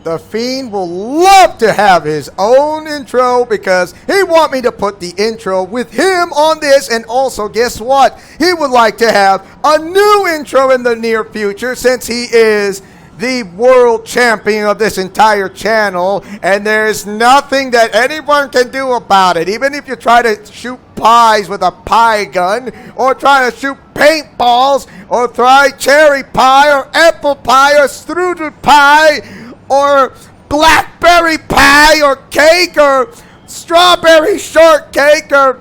The Fiend will love to have his own intro because he want me to put the intro with him on this. And also, guess what? He would like to have a new intro in the near future since he is the world champion of this entire channel. And there's nothing that anyone can do about it. Even if you try to shoot pies with a pie gun, or try to shoot paintballs, or try cherry pie, or apple pie, or strudel pie, or blackberry pie, or cake, or strawberry shortcake, or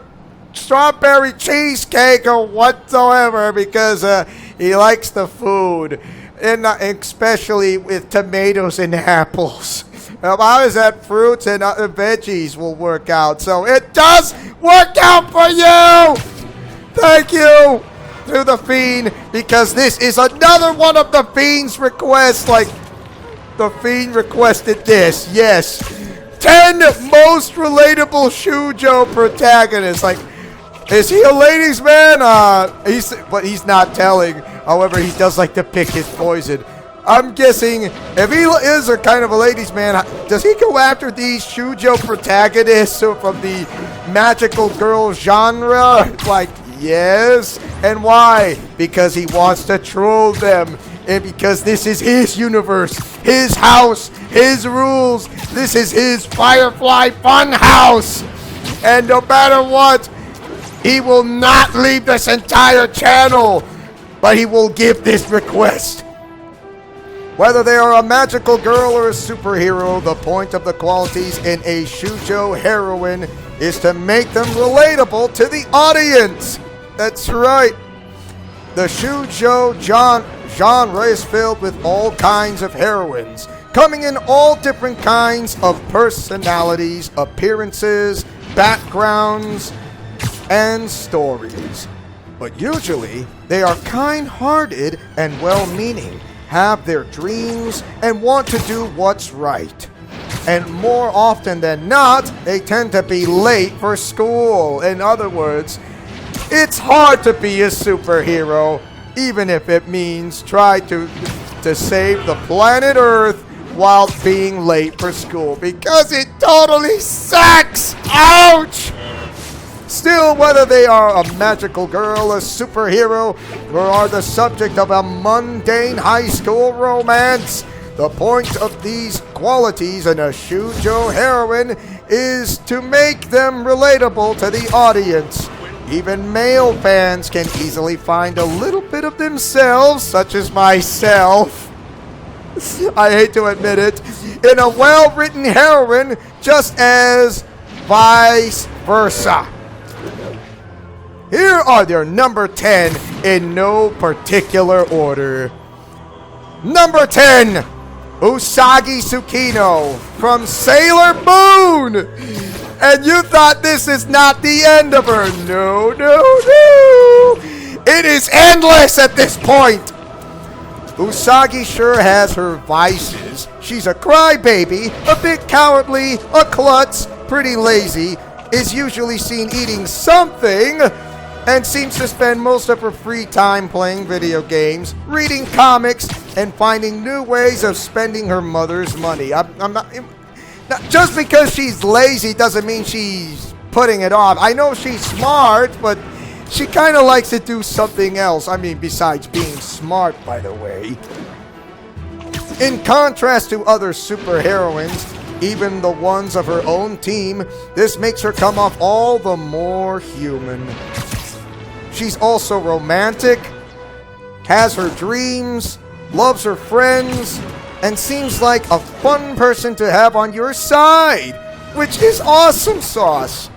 strawberry cheesecake, or whatsoever, because he likes the food, and especially with tomatoes and apples. How is that fruits and other veggies will work out? So it does work out for you! Thank you to the Fiend, because this is another one of the Fiend's requests. Like, the Fiend requested this, yes. 10 most relatable Shojo protagonists. Like, is he a ladies' man? But he's not telling. However, he does like to pick his poison. I'm guessing if he is a kind of a ladies' man, does he go after these Shojo protagonists from the magical girl genre? Like, yes. And why? Because he wants to troll them. And because this is his universe, his house, his rules. This is his Firefly Fun House. And no matter what, he will not leave this entire channel, but he will give this request. Whether they are a magical girl or a superhero, the point of the qualities in a Shojo heroine is to make them relatable to the audience. That's right. The Shojo genre is filled with all kinds of heroines, coming in all different kinds of personalities, appearances, backgrounds, and stories. But usually, they are kind-hearted and well-meaning, have their dreams, and want to do what's right. And more often than not, they tend to be late for school. In other words, it's hard to be a superhero, even if it means try to save the planet Earth while being late for school, because it totally sucks! Ouch! Still, whether they are a magical girl, a superhero, or are the subject of a mundane high school romance, the point of these qualities in a Shojo heroine is to make them relatable to the audience. Even male fans can easily find a little bit of themselves, such as myself, I hate to admit it, in a well-written heroine, just as vice versa. Here are their number 10 in no particular order. Number 10, Usagi Tsukino from Sailor Moon. And you thought this is not the end of her. No, no, no. It is endless at this point. Usagi sure has her vices. She's a crybaby, a bit cowardly, a klutz, pretty lazy, is usually seen eating something, and seems to spend most of her free time playing video games, reading comics, and finding new ways of spending her mother's money. I'm not just because she's lazy doesn't mean she's putting it off. I know she's smart, but she kind of likes to do something else. I mean, besides being smart, by the way. In contrast to other superheroines, even the ones of her own team, this makes her come off all the more human. She's also romantic, has her dreams, loves her friends, and seems like a fun person to have on your side, which is awesome sauce.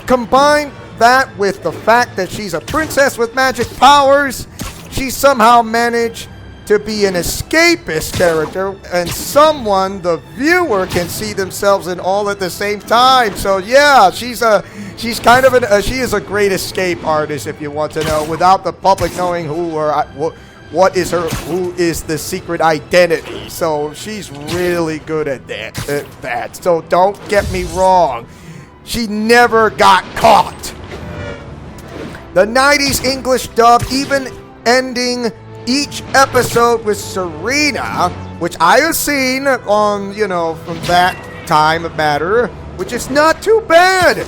Combine that with the fact that she's a princess with magic powers, she somehow managed to be an escapist character and someone the viewer can see themselves in all at the same time. So yeah, she is a great escape artist, if you want to know, without the public knowing who is the secret identity. So she's really good at that. So don't get me wrong, she never got caught. The 90s English dub even ending each episode with Serena, which I have seen on, from that time of matter, which is not too bad,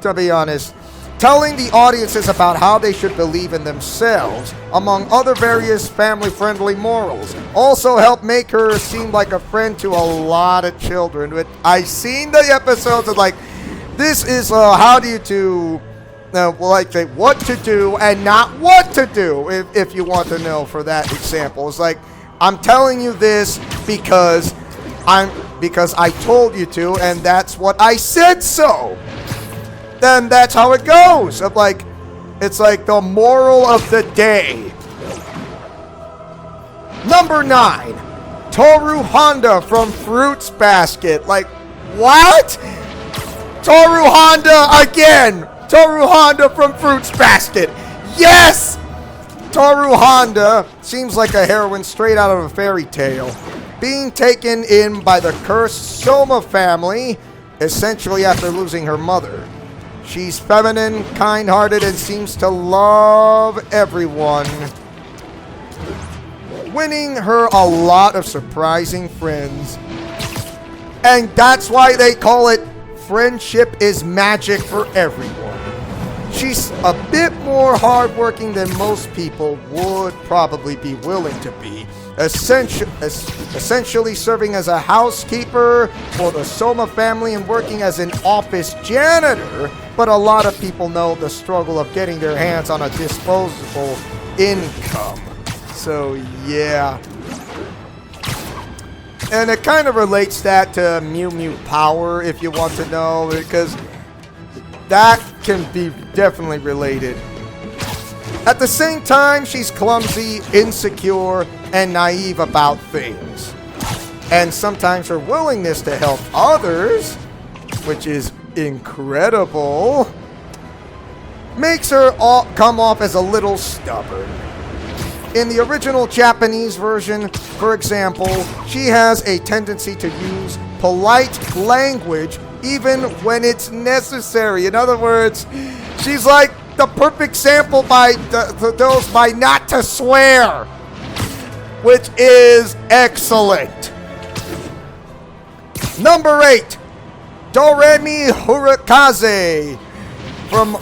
to be honest. Telling the audiences about how they should believe in themselves, among other various family-friendly morals. Also helped make her seem like a friend to a lot of children. But I've seen the episodes of this is how do you do, what to do and not what to do, if you want to know for that example. It's like, I'm telling you this because I told you to, and that's what I said so. Then that's how it goes. It's like the moral of the day. Number 9, Toru Honda from Fruits Basket. What? Toru Honda again. Toru Honda from Fruits Basket. Yes! Toru Honda seems like a heroine straight out of a fairy tale. Being taken in by the cursed Soma family, essentially after losing her mother. She's feminine, kind-hearted, and seems to love everyone. Winning her a lot of surprising friends. And that's why they call it Friendship is Magic for Everyone. She's a bit more hardworking than most people would probably be willing to be. Essentially serving as a housekeeper for the Soma family and working as an office janitor, but a lot of people know the struggle of getting their hands on a disposable income. So yeah. And it kind of relates that to Mew Mew Power, if you want to know, because that can be definitely related. At the same time, she's clumsy, insecure, and naive about things. And sometimes her willingness to help others, which is incredible, makes her come off as a little stubborn. In the original Japanese version, for example, she has a tendency to use polite language even when it's necessary. In other words, she's like the perfect sample by those by not to swear, which is excellent. Number 8, Doremi Hurikaze from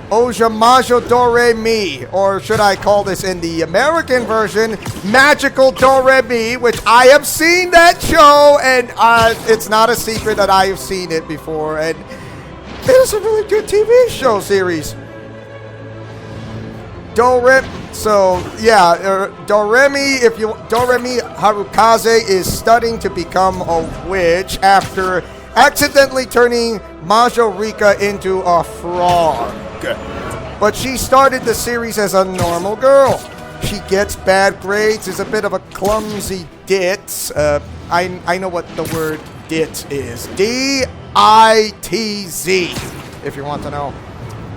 Ojamajo Doremi, or should I call this in the American version, Magical Doremi, which I have seen that show, and it's not a secret that I have seen it before, and it is a really good TV show series. Doremi Harukaze is studying to become a witch after accidentally turning Majorika into a frog. But she started the series as a normal girl. She gets bad grades, is a bit of a clumsy ditz. I know what the word ditz is. D-I-T-Z, if you want to know.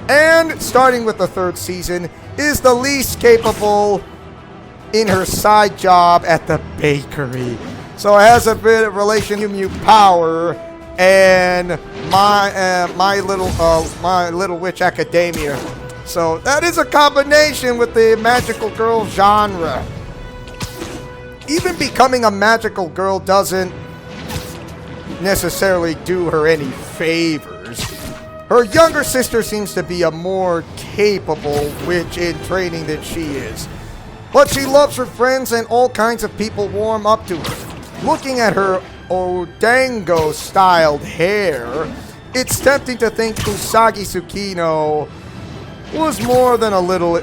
And starting with the 3rd season, is the least capable in her side job at the bakery. So it has a bit of relation to Mew Power and my little witch academia. So that is a combination with the magical girl genre. Even becoming a magical girl doesn't necessarily do her any favors. Her younger sister seems to be a more capable witch in training than she is. But she loves her friends and all kinds of people warm up to her. Looking at her Odango-styled hair, it's tempting to think Usagi Tsukino was more than a little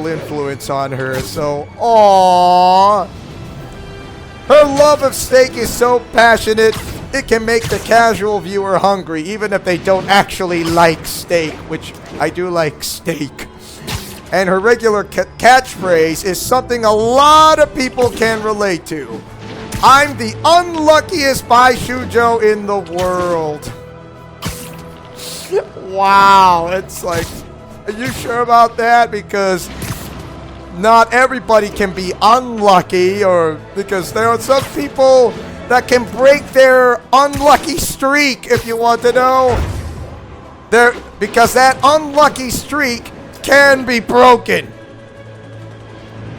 influence on her. So, aww. Her love of steak is so passionate, it can make the casual viewer hungry, even if they don't actually like steak, which I do like steak. And her regular catchphrase is something a lot of people can relate to. I'm the unluckiest Shojo in the world. Wow, it's like, are you sure about that? Because not everybody can be unlucky, or because there are some people that can break their unlucky streak, if you want to know. Because that unlucky streak can be broken.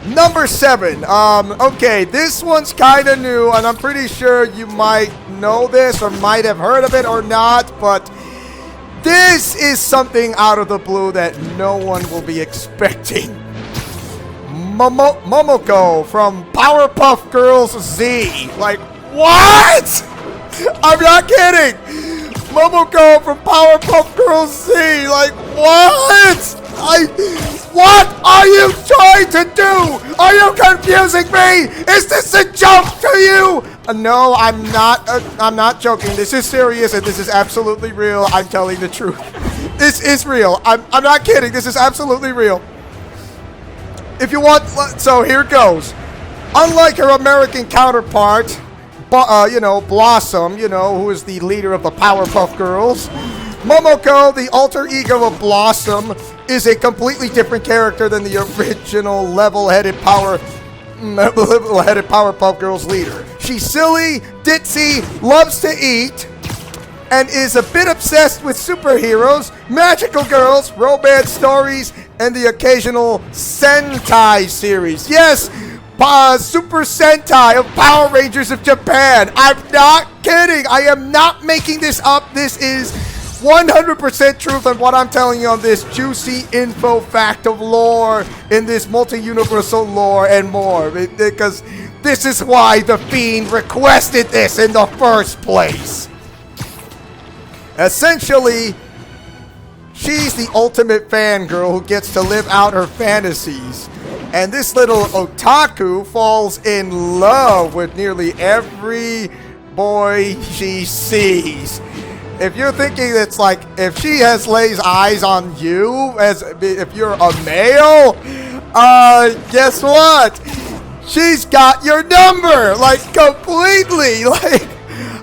Number 7. Okay, this one's kind of new, and I'm pretty sure you might know this or might have heard of it or not, but this is something out of the blue that no one will be expecting. Momoko from Powerpuff Girls Z. Like, what? I'm not kidding. Momoko from Powerpuff Girls Z. Like, what? What are you trying to do? Are you confusing me? Is this a joke to you? No, I'm not joking. This is serious and this is absolutely real. I'm telling the truth. This is real. I'm not kidding. This is absolutely real. If you want, so here goes. Unlike her American counterpart, Blossom, who is the leader of the Powerpuff Girls, Momoko, the alter ego of Blossom, is a completely different character than the original level-headed Powerpuff Girls leader. She's silly, ditzy, loves to eat, and is a bit obsessed with superheroes, magical girls, romance stories, and the occasional Sentai series. Yes, Super Sentai of Power Rangers of Japan. I'm not kidding. I am not making this up. This is 100% truth on what I'm telling you on this juicy info fact of lore in this multi-universal lore and more. Because this is why the Fiend requested this in the first place. Essentially, she's the ultimate fangirl who gets to live out her fantasies. And this little otaku falls in love with nearly every boy she sees. If you're thinking it's like, if she lays eyes on you, if you're a male, guess what? She's got your number, like, completely. Like,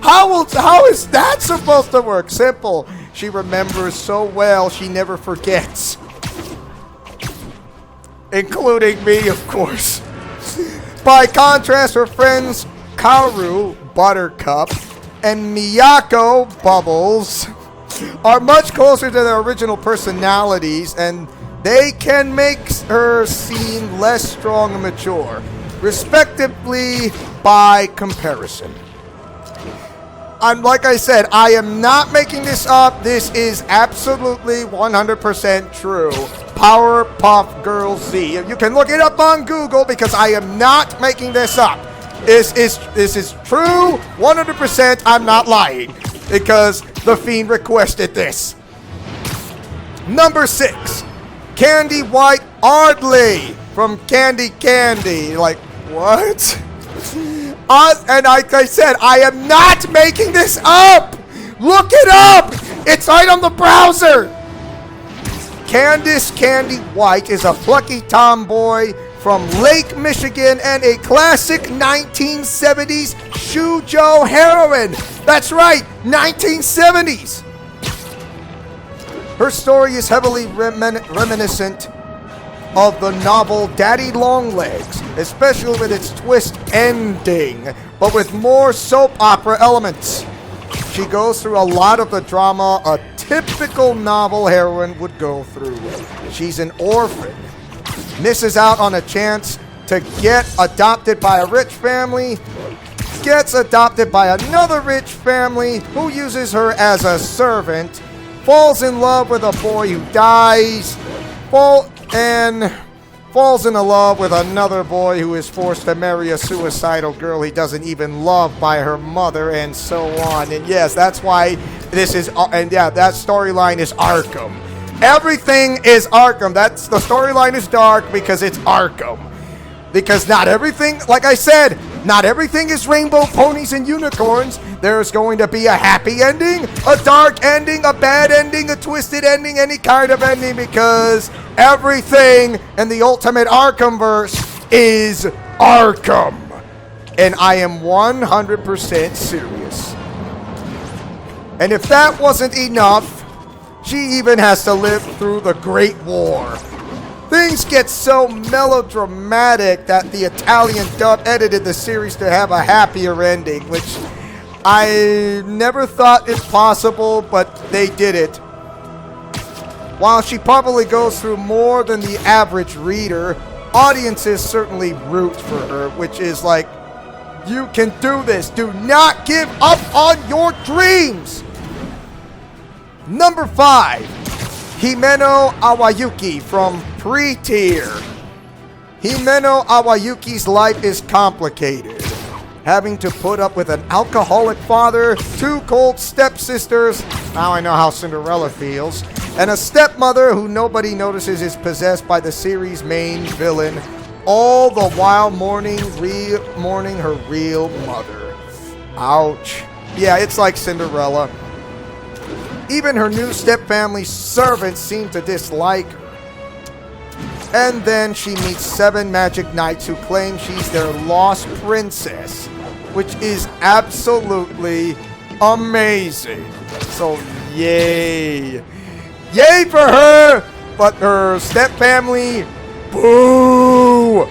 how is that supposed to work? Simple. She remembers so well, she never forgets. Including me, of course. By contrast, her friends Kaoru, Buttercup, and Miyako, Bubbles, are much closer to their original personalities, and they can make her seem less strong and mature, respectively, by comparison. Like I said, I am not making this up. This is absolutely 100% true. Powerpuff Girls Z. You can look it up on Google because I am not making this up. This is true, 100%. I'm not lying because the Fiend requested this. Number 6, Candy White Ardley from Candy Candy. Like, what? And like I said, I am not making this up. Look it up. It's right on the browser. Candice Candy White is a plucky tomboy from Lake Michigan and a classic 1970s Shojo heroine. That's right, 1970s. Her story is heavily reminiscent of the novel Daddy Longlegs, especially with its twist ending, but with more soap opera elements. She goes through a lot of the drama a typical novel heroine would go through. She's an orphan, misses out on a chance to get adopted by a rich family, gets adopted by another rich family who uses her as a servant, falls in love with a boy who dies, falls in love with another boy who is forced to marry a suicidal girl he doesn't even love by her mother, and so on. And yes, that's why this is, and yeah, that storyline is Arkham. Everything is Arkham. The storyline is dark because it's Arkham. Because not everything, like I said, not everything is rainbow ponies and unicorns. There's going to be a happy ending, a dark ending, a bad ending, a twisted ending, any kind of ending, because everything in the Ultimate Arkhamverse is Arkham. And I am 100% serious. And if that wasn't enough, she even has to live through the Great War. Things get so melodramatic that the Italian dub edited the series to have a happier ending, which I never thought it possible, but they did it. While she probably goes through more than the average reader, audiences certainly root for her, which is like, you can do this. Do not give up on your dreams. Number 5, Himeno Awayuki from Pre-Tier. Himeno Awayuki's life is complicated, having to put up with an alcoholic father, 2 cold stepsisters, now I know how Cinderella feels, and a stepmother who nobody notices is possessed by the series' main villain, all the while mourning her real mother. Ouch. Yeah, it's like Cinderella. Even her new stepfamily servants seem to dislike her. And then she meets 7 magic knights who claim she's their lost princess, which is absolutely amazing. So, yay. Yay for her! But her stepfamily, boo!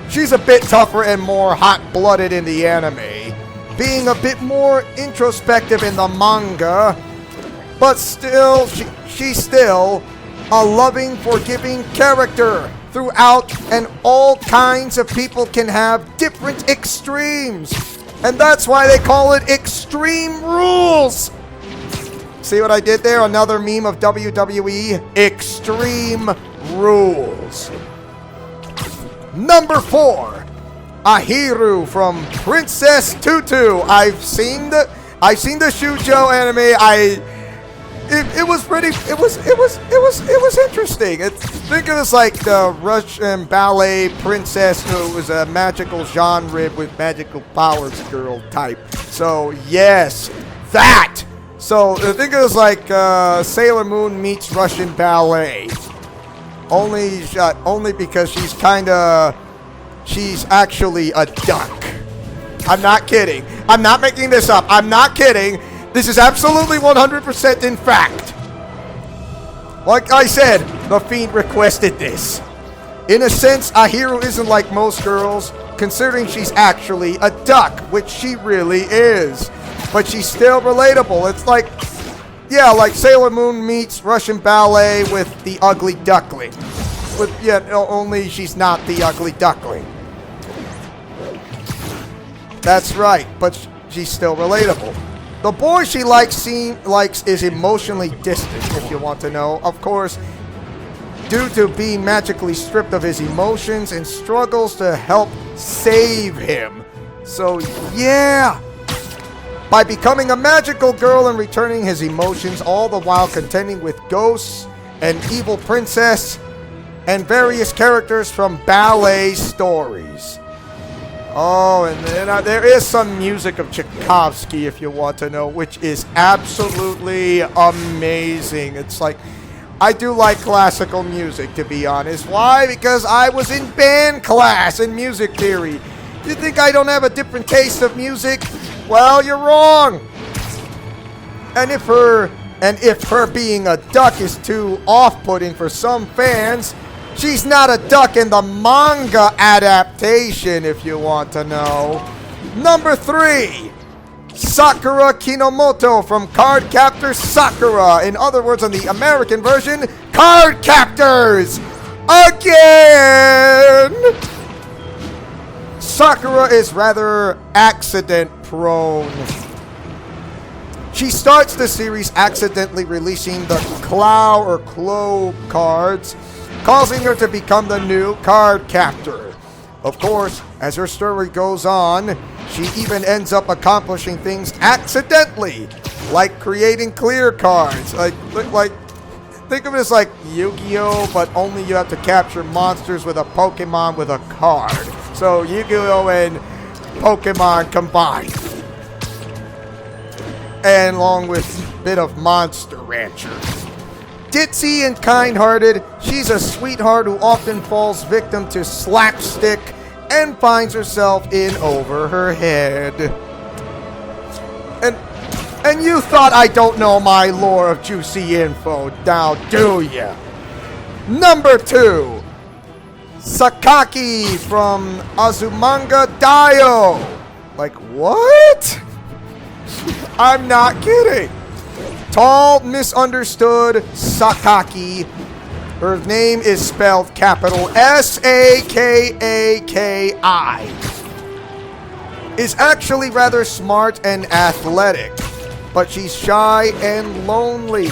She's a bit tougher and more hot-blooded in the anime, being a bit more introspective in the manga, but still, she's still a loving, forgiving character throughout, and all kinds of people can have different extremes. And that's why they call it Extreme Rules. See what I did there? Another meme of WWE. Extreme Rules. Number 4, Ahiru from Princess Tutu. I've seen the Shojo anime. It was pretty. It was interesting. Think of it as like the Russian ballet princess who was a magical genre with magical powers girl type. So yes, that. So think of it as like Sailor Moon meets Russian ballet. Only because she's actually a duck. I'm not kidding. I'm not making this up. I'm not kidding. This is absolutely 100% in fact. Like I said, the Fiend requested this. In a sense, Ahiru isn't like most girls, considering she's actually a duck, which she really is. But she's still relatable. It's like, yeah, like Sailor Moon meets Russian ballet with the ugly duckling. Only she's not the ugly duckling. That's right, but she's still relatable. The boy she likes is emotionally distant, if you want to know. Of course, due to being magically stripped of his emotions and struggles to help save him. So, yeah. By becoming a magical girl and returning his emotions, all the while contending with ghosts, an evil princess, and various characters from ballet stories. Oh, and then there is some music of Tchaikovsky, if you want to know, which is absolutely amazing. It's like, I do like classical music, to be honest. Why? Because I was in band class in music theory. You think I don't have a different taste of music? Well, you're wrong. And if her being a duck is too off-putting for some fans, she's not a duck in the manga adaptation, if you want to know. Number 3, Sakura Kinomoto from Card Captor Sakura. In other words, on the American version, Card Captors! Again! Sakura is rather accident-prone. She starts the series accidentally releasing the Clow or Clo cards, causing her to become the new Card Captor. Of course, as her story goes on, she even ends up accomplishing things accidentally, like creating clear cards. Like think of it as like Yu-Gi-Oh, but only you have to capture monsters with a Pokemon with a card. So Yu-Gi-Oh and Pokemon combined. And along with a bit of Monster Rancher. Ditzy and kind-hearted, she's a sweetheart who often falls victim to slapstick and finds herself in over her head. And you thought I don't know my lore of juicy info, now do ya? Number 2, Sakaki from Azumanga Daioh. Like, what? I'm not kidding. Tall, misunderstood Sakaki Her name is spelled capital S-A-K-A-K-I. Is actually rather smart and athletic, but she's shy and lonely,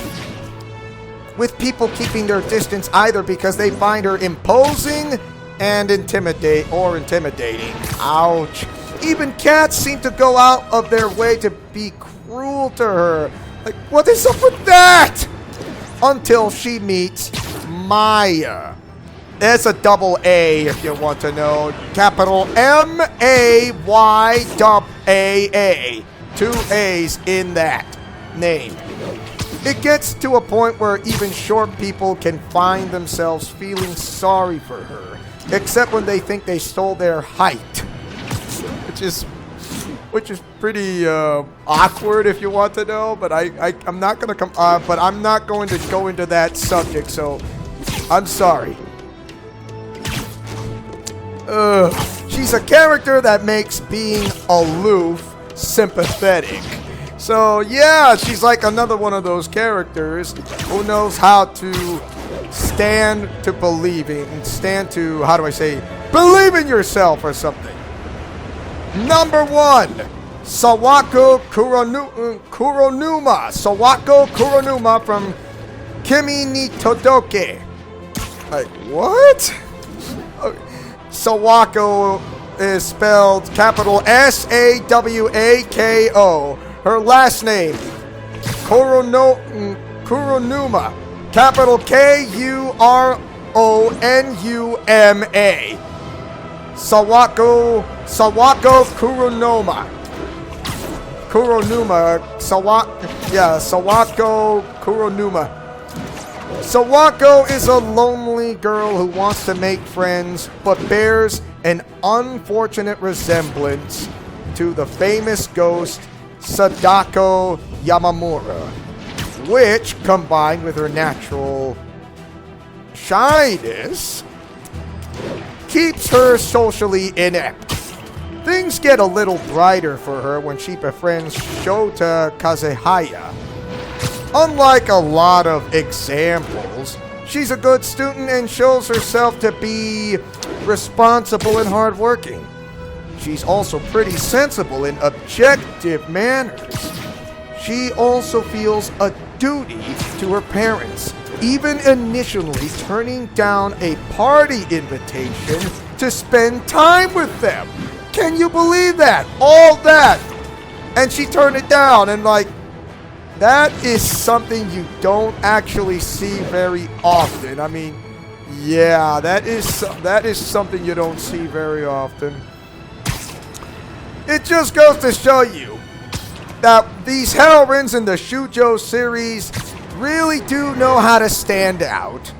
with people keeping their distance either because they find her imposing and intimidating. Ouch. Even cats seem to go out of their way to be cruel to her. Like, what is up with that? Until she meets Maya. It's a double A if you want to know. Capital M-A-Y-A-A. 2 A's in that name. It gets to a point where even short people can find themselves feeling sorry for her, except when they think they stole their height, which is pretty awkward if you want to know. But I'm not gonna but I'm not going to go into that subject, so I'm sorry. She's a character that makes being aloof sympathetic. So yeah, she's like another one of those characters who knows how to stand to believing, stand to, how do I say, believe in yourself or something. Number 1, Sawako Kuronuma. Sawako Kuronuma from Kimi ni Todoke. Like, what? Sawako is spelled capital S-A-W-A-K-O. Her last name, Kuronuma, capital K-U-R-O-N-U-M-A. Sawako Kuronuma. Sawako Kuronuma. Sawako is a lonely girl who wants to make friends, but bears an unfortunate resemblance to the famous ghost Sadako Yamamura, which, combined with her natural shyness, keeps her socially inept. Things get a little brighter for her when she befriends Shota Kazehaya. Unlike a lot of examples, she's a good student and shows herself to be responsible and hardworking. She's also pretty sensible in objective manners. She also feels a duty to her parents, even initially turning down a party invitation to spend time with them. Can you believe that? All that. And she turned it down, and like, that is something you don't actually see very often. I mean, yeah, that is something you don't see very often. It just goes to show you that these heroines in the Shojo series really do know how to stand out.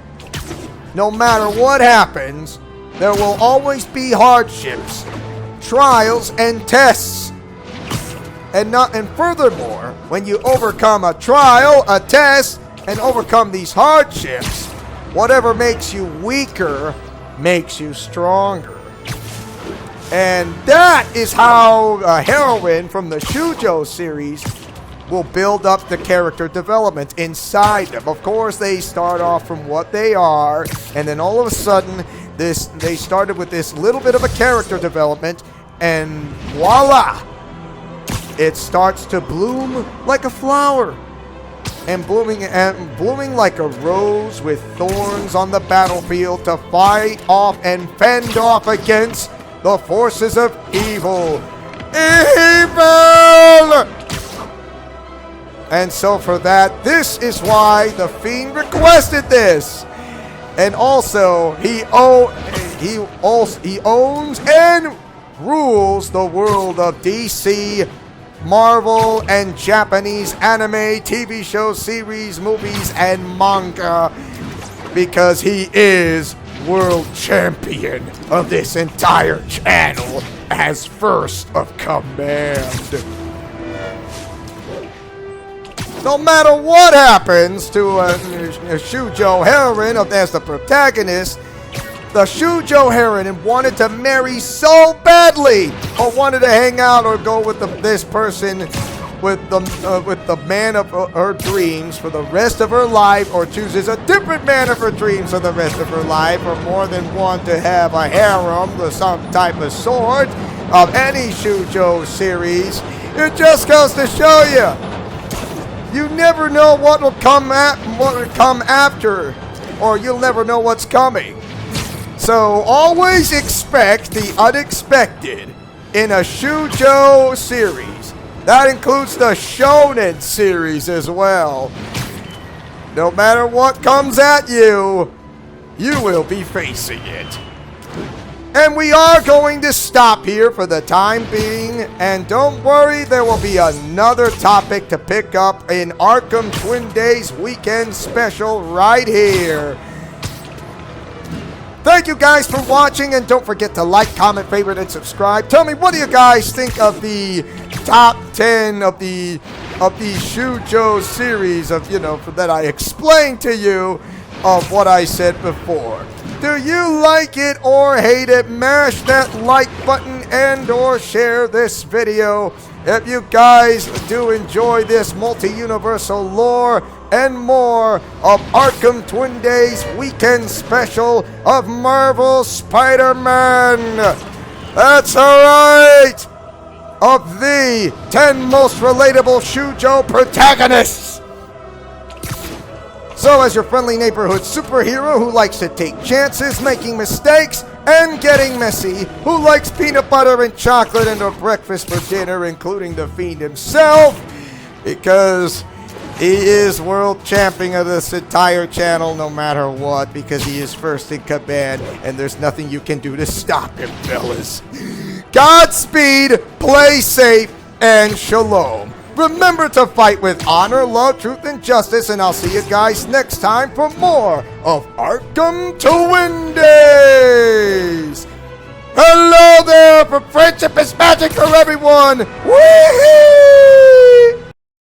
No matter what happens, there will always be hardships, trials, and tests. And furthermore, when you overcome a trial, a test, and overcome these hardships, whatever makes you weaker makes you stronger. And that is how a heroine from the Shojo series will build up the character development inside them. Of course, they start off from what they are, and then all of a sudden, they started with this little bit of a character development, and voila! It starts to bloom like a flower, and blooming like a rose with thorns on the battlefield to fight off and fend off against the forces of evil. Evil! And so for that, this is why the Fiend requested this. And also, he owns and rules the world of DC, Marvel, and Japanese anime, TV shows, series, movies, and manga, because he is world champion of this entire channel as first of command. No matter what happens to a Shojo heroine as the protagonist, the Shojo heroine wanted to marry so badly, or wanted to hang out or go with this person with the man of her dreams for the rest of her life, or chooses a different man of her dreams for the rest of her life, or more than one to have a harem or some type of sort of any Shojo series, it just goes to show you never know what will come after, or you'll never know what's coming. So always expect the unexpected in a Shojo series. That includes the Shonen series as well. No matter what comes at you, you will be facing it. And we are going to stop here for the time being. And don't worry, there will be another topic to pick up in Arkham Twin Days Weekend Special right here. Thank you guys for watching, and don't forget to like, comment, favorite, and subscribe. Tell me, what do you guys think of the top 10 of the Shojo series of, that I explained to you of what I said before? Do you like it or hate it? Mash that like button and or share this video. If you guys do enjoy this multi-universal lore and more of Arkham Twin Days Weekend Special of Marvel Spider-Man. That's alright! Of the 10 most relatable Shojo protagonists. So as your friendly neighborhood superhero who likes to take chances, making mistakes, and getting messy, who likes peanut butter and chocolate and a breakfast for dinner, including the Fiend himself, because he is world champion of this entire channel no matter what, because he is first in command, and there's nothing you can do to stop him, fellas. Godspeed, play safe, and shalom. Remember to fight with honor, love, truth, and justice, and I'll see you guys next time for more of Arkham Twin Days. Hello there, for friendship is magic for everyone. Woohoo!